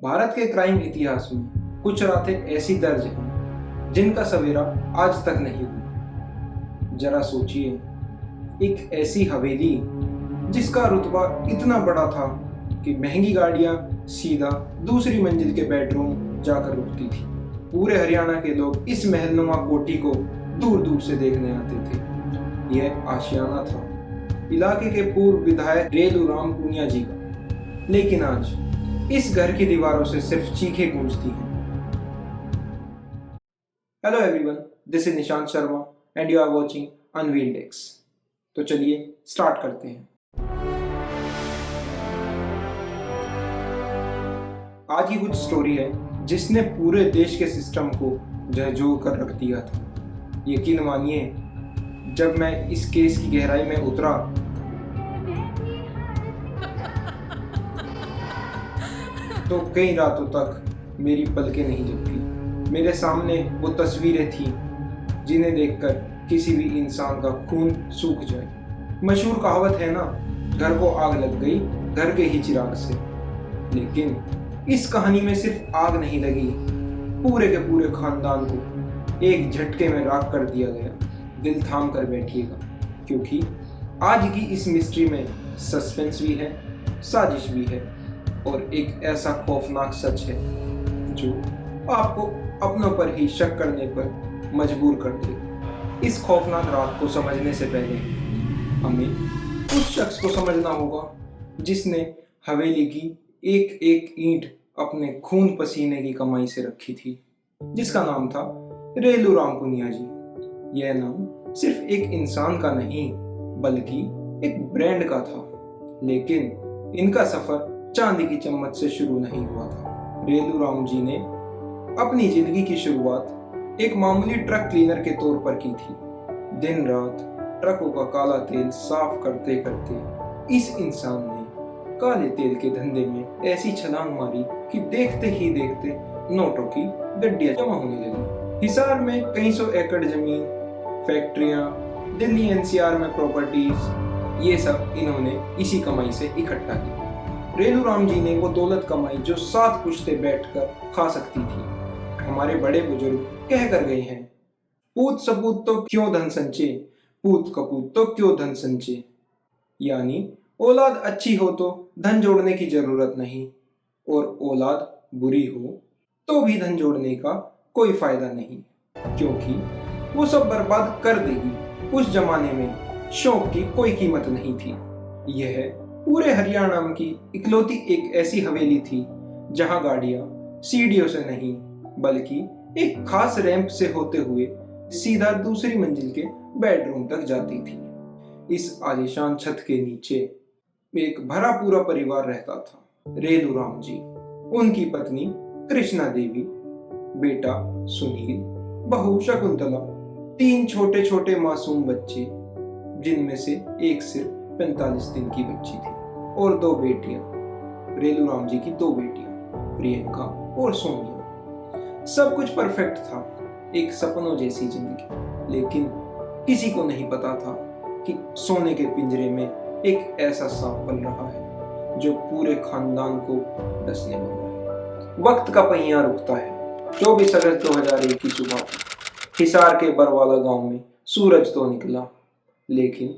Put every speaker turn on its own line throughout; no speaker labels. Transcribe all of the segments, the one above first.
भारत के क्राइम इतिहास में कुछ रातें ऐसी दर्ज हैं जिनका सवेरा आज तक नहीं हुआ। जरा सोचिए, एक ऐसी हवेली जिसका रुतबा इतना बड़ा था कि महंगी गाड़ियां सीधा दूसरी मंजिल के बेडरूम जाकर रुकती थी। पूरे हरियाणा के लोग इस महलनुमा कोठी को दूर दूर से देखने आते थे। यह आशियाना था इलाके के पूर्व विधायक रेलू राम पुनिया जी का, लेकिन आज इस घर की दीवारों से सिर्फ चीखें गूंजती हैं। Hello everyone, this is Nishant Sharma and you are watching unveiled X. तो चलिए स्टार्ट करते हैं। आज की कुछ स्टोरी है जिसने पूरे देश के सिस्टम को झकझोर कर रख दिया था। यकीन मानिए, जब मैं इस केस की गहराई में उतरा तो कई रातों तक मेरी पलकें नहीं झपकी। मेरे सामने वो तस्वीरें थीं जिन्हें देखकर किसी भी इंसान का खून सूख जाए। मशहूर कहावत है ना, घर को आग लग गई घर के ही चिराग से। लेकिन इस कहानी में सिर्फ आग नहीं लगी, पूरे के पूरे खानदान को एक झटके में राख कर दिया गया। दिल थाम कर बैठिएगा, क्योंकि आज की इस मिस्ट्री में सस्पेंस भी है, साजिश भी है और एक ऐसा खौफनाक सच है जो आपको अपनों पर ही शक करने पर मजबूर कर दे। इस खौफनाक रात को समझने से पहले हमें उस शख्स को समझना होगा जिसने हवेली की एक एक ईंट अपने खून पसीने की कमाई से रखी थी, जिसका नाम था रेलू राम पुनिया जी। यह नाम सिर्फ एक इंसान का नहीं बल्कि एक ब्रांड का था। लेकिन इनका सफर चांदी की चम्मच से शुरू नहीं हुआ था। रेलू राम जी ने अपनी जिंदगी की शुरुआत एक मामूली ट्रक क्लीनर के तौर पर की थी। दिन रात ट्रकों का काला तेल साफ करते करते इस इंसान ने काले तेल के धंधे में ऐसी छलांग मारी कि देखते ही देखते नोटों की गड्डियां जमा होने लगी। हिसार में कई सौ एकड़ जमीन, फैक्ट्रियां, दिल्ली एनसीआर में प्रॉपर्टीज, ये सब इन्होंने इसी कमाई से इकट्ठा की। रेलू राम जी ने वो दौलत कमाई जो 7 पुश्ते बैठकर खा सकती थी। हमारे बड़े बुजुर्ग कह कर गए हैं, पूत सपूत तो क्यों धन संचे, पूत कपूत तो क्यों धन संचे। यानी औलाद अच्छी हो तो धन जोड़ने की जरूरत नहीं, और औलाद बुरी हो तो भी धन जोड़ने का कोई फायदा नहीं, क्योंकि वो सब बर्बाद कर देगी। उस जमाने में शौक की कोई कीमत नहीं थी। यह पूरे हरियाणा की इकलौती एक ऐसी हवेली थी जहां गाड़ियां सीढ़ियों से नहीं बल्कि एक खास रैंप से होते हुए सीधा दूसरी मंजिल के बेडरूम तक जाती थी। इस आलीशान छत के नीचे एक भरा पूरा परिवार रहता था। रेलू राम जी, उनकी पत्नी कृष्णा देवी, बेटा सुनील, बहू शकुंतला, 3 छोटे छोटे मासूम बच्चे जिनमें से एक सिर्फ 45 दिन की बच्ची थी, और 2 बेटियां, रेलू राम जी की 2 बेटियां, प्रियंका और सोनिया। सब कुछ परफेक्ट था, एक सपनों जैसी जिंदगी। लेकिन किसी को नहीं पता था कि सोने के पिंजरे में एक ऐसा सांप पल रहा है जो पूरे खानदान को डसने वाला है। वक्त का पहिया रुकता है। 24 अगस्त 2001 की सुबह हिसार के बरवाला गांव में सूरज तो निकला, लेकिन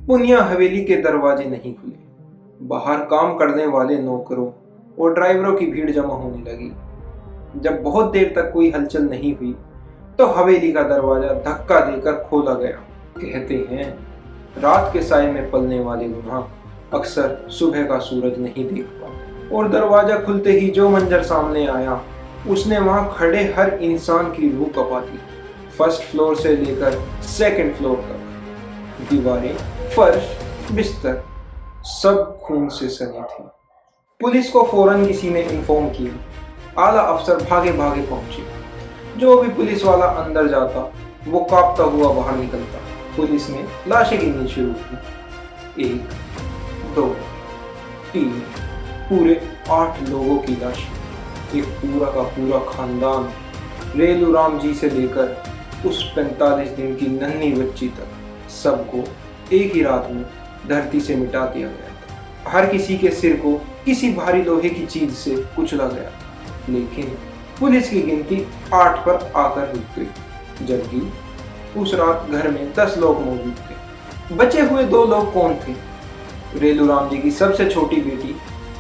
पुनिया हवेली के दरवाजे नहीं खुले। बाहर काम करने वाले नौकरों और ड्राइवरों की भीड़ जमा होने लगी। जब बहुत देर तक कोई हलचल नहीं हुई तो हवेली का दरवाजा धक्का देकर खोला गया। कहते हैं, रात के साए में पलने वाले गुनाह अक्सर सुबह का सूरज नहीं देख पाते। और दरवाजा खुलते ही जो मंजर सामने आया उसने वहां खड़े हर इंसान की रूह कपा दी। फर्स्ट फ्लोर से लेकर सेकंड फ्लोर तक दीवारें, फर्श, बिस्तर सब खून से सने थे। पुलिस को फौरन किसी ने इन्फॉर्म किया। आला अफसर भागे भागे पहुंचे। जो भी पुलिस वाला अंदर जाता वो कांपता हुआ बाहर निकलता। पुलिस ने लाशें गिननी शुरू की। 1, 2, 3, पूरे 8 लोगों की लाशें। एक पूरा का पूरा खानदान, रेलू राम जी से लेकर उस 45 दिन की नन्ही बच्ची तक, सबको एक ही रात में धरती से मिटा दिया गया था। हर किसी के सिर को किसी भारी लोहे की चीज से कुचला गया था। लेकिन पुलिस की गिनती 8 पर आकर रुक गई, जबकि उस रात घर में 10 लोग मौजूद थे। बचे हुए 2 लोग कौन थे? रेलूराम जी की सबसे छोटी बेटी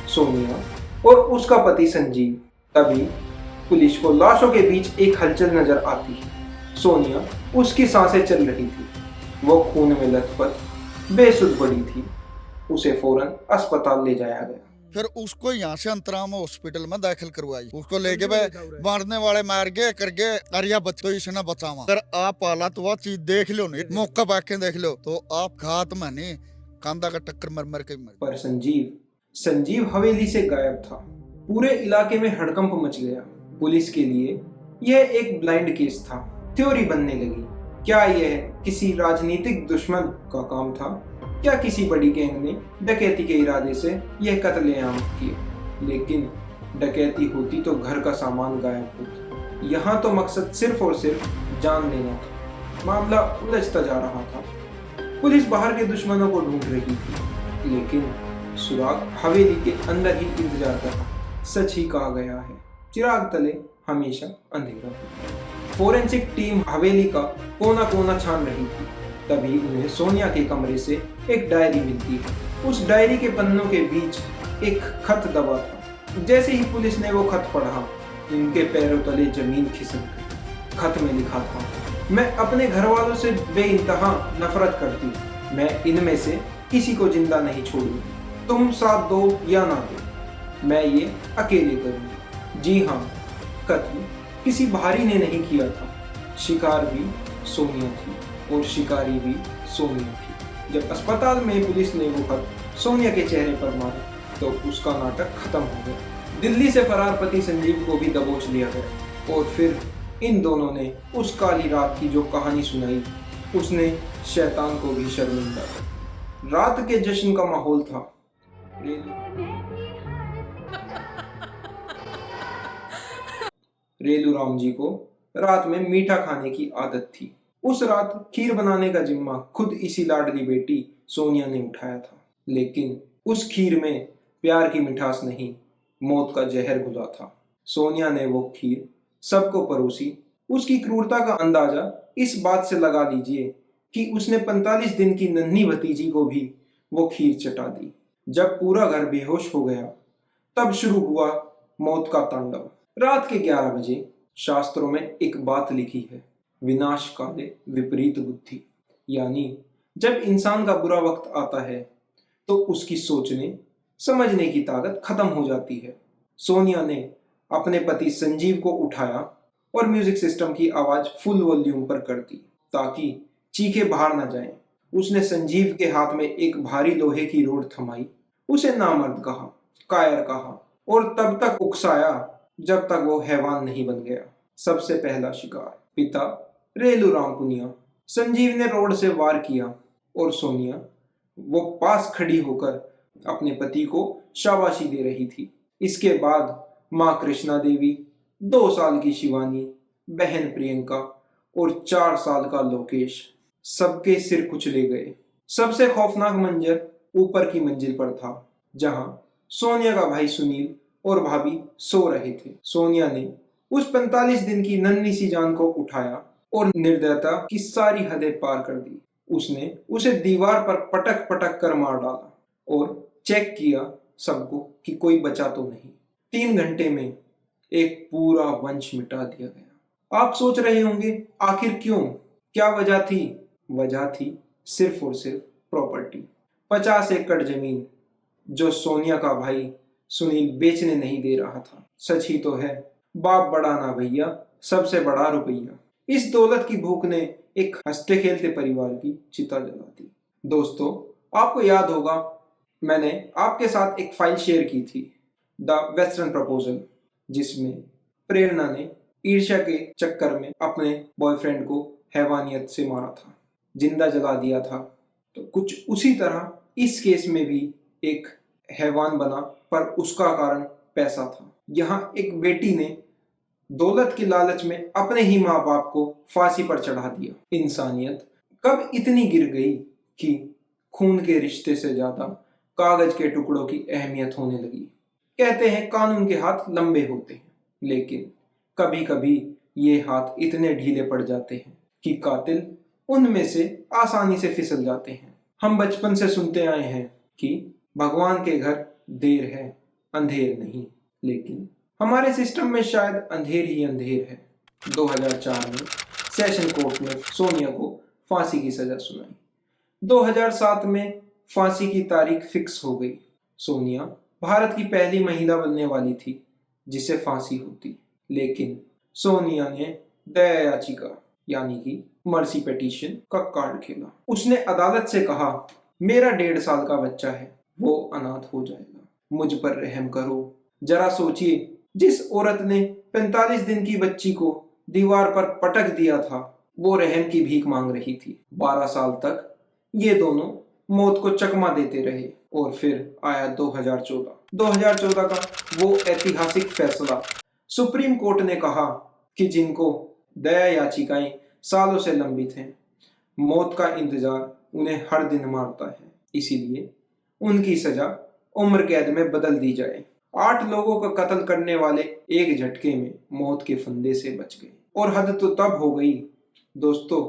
सोनिया और उसका पति संजीव। तभी पुलिस को लाशों के बीच एक हलचल नजर आती है। सोनिया, उसकी सांसें चल रही थी, वो खून में लथपथ बेसुध पड़ी थी। उसे फौरन अस्पताल ले जाया गया।
फिर उसको यहाँ से अंतराम हॉस्पिटल में दाखिल करवाई। उसको लेके मारने वाले मार गए कर गए, अरिया बच्चों इसने बचावा। अगर आप पाला तो वह चीज देख लो, नहीं मौका पाके देख लो तो आप घात में नहीं कांदा का टक्कर मर मर के मर।
पर संजीव हवेली से गायब था। पूरे इलाके में हड़कंप मच गया। पुलिस के लिए यह एक ब्लाइंड केस था। थ्योरी बनने लगी, क्या यह किसी राजनीतिक दुश्मन का काम था? क्या किसी बड़ी गैंग ने डकैती के इरादे से यह कत्लेआम किया? लेकिन डकैती होती तो घर का सामान गायब होता। यहाँ तो मकसद सिर्फ और सिर्फ जान लेना था। मामला उलझता जा रहा था। पुलिस बाहर के दुश्मनों को ढूंढ रही थी, लेकिन सुराग हवेली के अंदर ही इंतजार कर रहा। सच ही कहा गया है, चिराग तले हमेशा अंधेरा होता। फोरेंसिक टीम हवेली का कोना कोना छान रही थी। तभी उन्हें सोनिया के कमरे से एक डायरी मिलती है। उस डायरी के पन्नों के बीच एक खत दबा था। जैसे ही पुलिस ने वो खत पढ़ा, उनके पैरों तले जमीन खिसक गई। खत में लिखा था, मैं अपने घर वालों से बेइंतहा नफरत करती हूँ। मैं इनमें से किसी को जिंदा नहीं छोड़ूंगी। तुम साथ दो या ना दो, मैं ये अकेले करूंगी। जी हाँ, कत्ल किसी बाहरी ने नहीं किया था। शिकार भी सोनिया थी और शिकारी भी सोनिया थी। जब अस्पताल में पुलिस ने वो खत सोनिया के चेहरे पर मारा तो उसका नाटक खत्म हो गया। दिल्ली से फरार पति संजीव को भी दबोच लिया गया और फिर इन दोनों ने उस काली रात की जो कहानी सुनाई, उसने शैतान को भी शर्मिंदा कर। रात के जश्न का माहौल था। रेलूराम जी को रात में मीठा खाने की आदत थी। उस रात खीर बनाने का जिम्मा खुद इसी लाडली बेटी सोनिया ने उठाया था। लेकिन उस खीर में प्यार की मिठास नहीं, मौत का जहर घुला था। सोनिया ने वो खीर सबको परोसी। उसकी क्रूरता का अंदाजा इस बात से लगा लीजिए कि उसने 45 दिन की नन्ही भतीजी को भी वो खीर चटा दी। जब पूरा घर बेहोश हो गया, तब शुरू हुआ मौत का तांडव। रात के 11 बजे शास्त्रों में एक बात लिखी है, विनाश काले विपरीत बुद्धि। यानी जब इंसान का बुरा वक्त आता है तो उसकी सोचने समझने की ताकत खत्म हो जाती है। सोनिया ने अपने पति संजीव को उठाया और म्यूजिक सिस्टम की आवाज फुल वॉल्यूम पर कर दी ताकि चीखें बाहर न जाएं। उसने संजीव के हाथ में एक भारी लोहे की रोड थमाई, उसे नामर्द कहा, कायर कहा और तब तक उकसाया जब तक वो हैवान नहीं बन गया। सबसे पहला शिकार पिता रेलूराम पुनिया। संजीव ने रोड से वार किया और सोनिया वो पास खड़ी होकर अपने पति को शाबाशी दे रही थी। इसके बाद माँ कृष्णा देवी, 2 साल की शिवानी, बहन प्रियंका और 4 साल का लोकेश, सबके सिर कुचले गए। सबसे खौफनाक मंजर ऊपर की मंजिल पर था, जहां सोनिया का भाई सुनील और भाभी सो रहे थे। सोनिया ने उस 45 दिन की नन्ही सी जान को उठाया और निर्दयता की सारी हदें पार कर दी। उसने उसे दीवार पर पटक पटक कर मार डाला और चेक किया सबको कि कोई बचा तो नहीं। 3 घंटे में एक पूरा वंश मिटा दिया गया। आप सोच रहे होंगे आखिर क्यों, क्या वजह थी? वजह थी सिर्फ और सिर्फ प्रॉपर्टी। 50 एकड़ जमीन जो सोनिया का भाई सुनील बेचने नहीं दे रहा था। सच ही तो है, बाप बड़ा ना भैया, सबसे बड़ा रुपया। इस दौलत की भूख ने एक हंसते खेलते परिवार की चिता जला दी। दोस्तों, आपको याद होगा मैंने आपके साथ एक फाइल शेयर की थी, द वेस्टर्न प्रपोजल, जिसमें प्रेरणा ने ईर्ष्या के चक्कर में अपने बॉयफ्रेंड को हैवानियत से मारा था, जिंदा जला दिया था। तो कुछ उसी तरह इस केस में भी एक हैवान बना, पर उसका कारण पैसा था। यहाँ एक बेटी ने दौलत के लालच में अपने ही माँ बाप को फांसी पर चढ़ा दिया। इंसानियत कब इतनी गिर गई कि खून के रिश्ते से ज्यादा कागज के टुकड़ों की अहमियत होने लगी। कहते हैं कानून के हाथ लंबे होते हैं, लेकिन कभी कभी ये हाथ इतने ढीले पड़ जाते हैं कि कातिल उनमें से आसानी से फिसल जाते हैं। हम बचपन से सुनते आए हैं कि भगवान के घर देर है, अंधेर नहीं, लेकिन हमारे सिस्टम में शायद अंधेर ही अंधेर है। 2004 में सेशन कोर्ट में सोनिया को फांसी की सजा सुनाई। 2007 में फांसी की तारीख फिक्स हो गई। सोनिया भारत की पहली महिला बनने वाली थी जिसे फांसी होती, लेकिन सोनिया ने दया याचिका यानी कि मर्सी पिटीशन का कार्ड खेला। उसने अदालत से कहा, मेरा 1.5 साल का बच्चा है, वो अनाथ हो जाएगा, मुझ पर रहम करो। जरा सोचिए, जिस औरत ने 45 दिन की बच्ची को दीवार पर पटक दिया था, वो रहम की भीख मांग रही थी। 12 साल तक ये दोनों मौत को चकमा देते रहे और फिर आया 2014 का वो ऐतिहासिक फैसला। सुप्रीम कोर्ट ने कहा कि जिनको दया याचिकाएं सालों से लंबित हैं, मौत का इंतजार उन्हें हर दिन मारता है, इसीलिए उनकी सजा उम्र कैद में बदल दी जाए। 8 लोगों का कत्ल करने वाले एक झटके में मौत के फंदे से बच गए। और हद तो तब हो गई दोस्तों,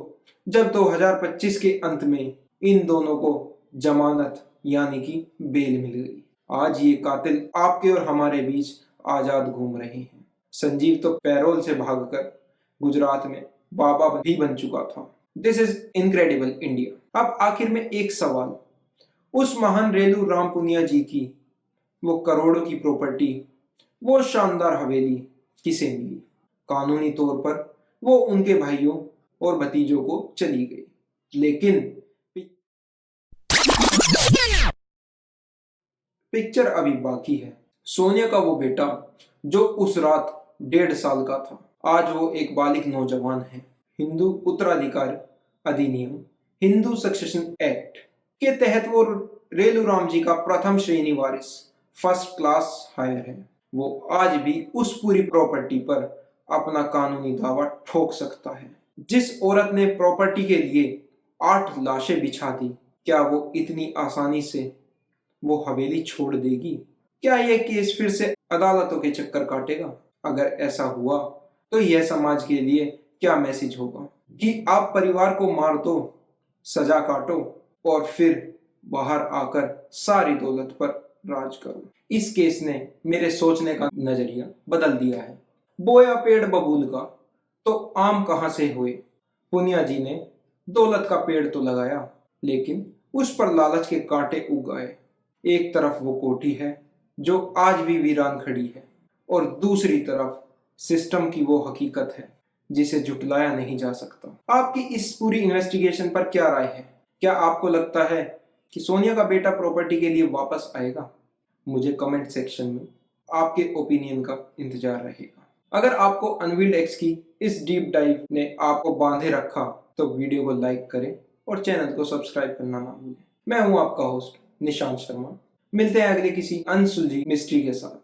जब 2025 के अंत में इन दोनों को जमानत यानी कि बेल मिल गई। आज ये कातिल आपके और हमारे बीच आजाद घूम रहे हैं। संजीव तो पैरोल से भागकर गुजरात में बाबा भी बन चुका था। This is incredible India. अब आखिर में एक सवाल, उस महान रेलू राम पुनिया जी की वो करोड़ों की प्रॉपर्टी, वो शानदार हवेली किसे मिली? कानूनी तौर पर वो उनके भाइयों और भतीजों को चली गई, लेकिन पिक्चर अभी बाकी है। सोनिया का वो बेटा जो उस रात 1.5 साल का था, आज वो एक बालिग नौजवान है। हिंदू उत्तराधिकार अधिनियम, हिंदू सक्सेशन एक्ट के तहत वो रेलू राम जी का प्रथम श्रेणी वारिस, फर्स्ट क्लास हायर है। वो आज भी उस पूरी प्रॉपर्टी पर अपना कानूनी दावा ठोक सकता है। जिस औरत ने प्रॉपर्टी के लिए 8 लाशें बिछा दी, क्या वो इतनी आसानी से वो हवेली छोड़ देगी? क्या यह केस फिर से अदालतों के चक्कर काटेगा? अगर ऐसा हुआ तो यह समाज के लिए क्या मैसेज होगा कि आप परिवार को मार दो, सजा काटो और फिर बाहर आकर सारी दौलत पर राज करो। इस केस ने मेरे सोचने का नजरिया बदल दिया है। बोया पेड़ बबूल का तो आम कहां से हुए? पुनिया जी ने दौलत का पेड़ तो लगाया, लेकिन उस पर लालच के कांटे उग गए। एक तरफ वो कोठी है जो आज भी वीरान खड़ी है, और दूसरी तरफ सिस्टम की वो हकीकत है जिसे झुटलाया नहीं जा सकता। आपकी इस पूरी इन्वेस्टिगेशन पर क्या राय है? क्या आपको लगता है कि सोनिया का बेटा प्रॉपर्टी के लिए वापस आएगा? मुझे कमेंट सेक्शन में आपके ओपिनियन का इंतजार रहेगा। अगर आपको अनवील्ड एक्स की इस डीप डाइव ने आपको बांधे रखा तो वीडियो को लाइक करें और चैनल को सब्सक्राइब करना ना भूलें। मैं हूं आपका होस्ट निशांत शर्मा। मिलते हैं अगले किसी अनसुलझी मिस्ट्री के साथ।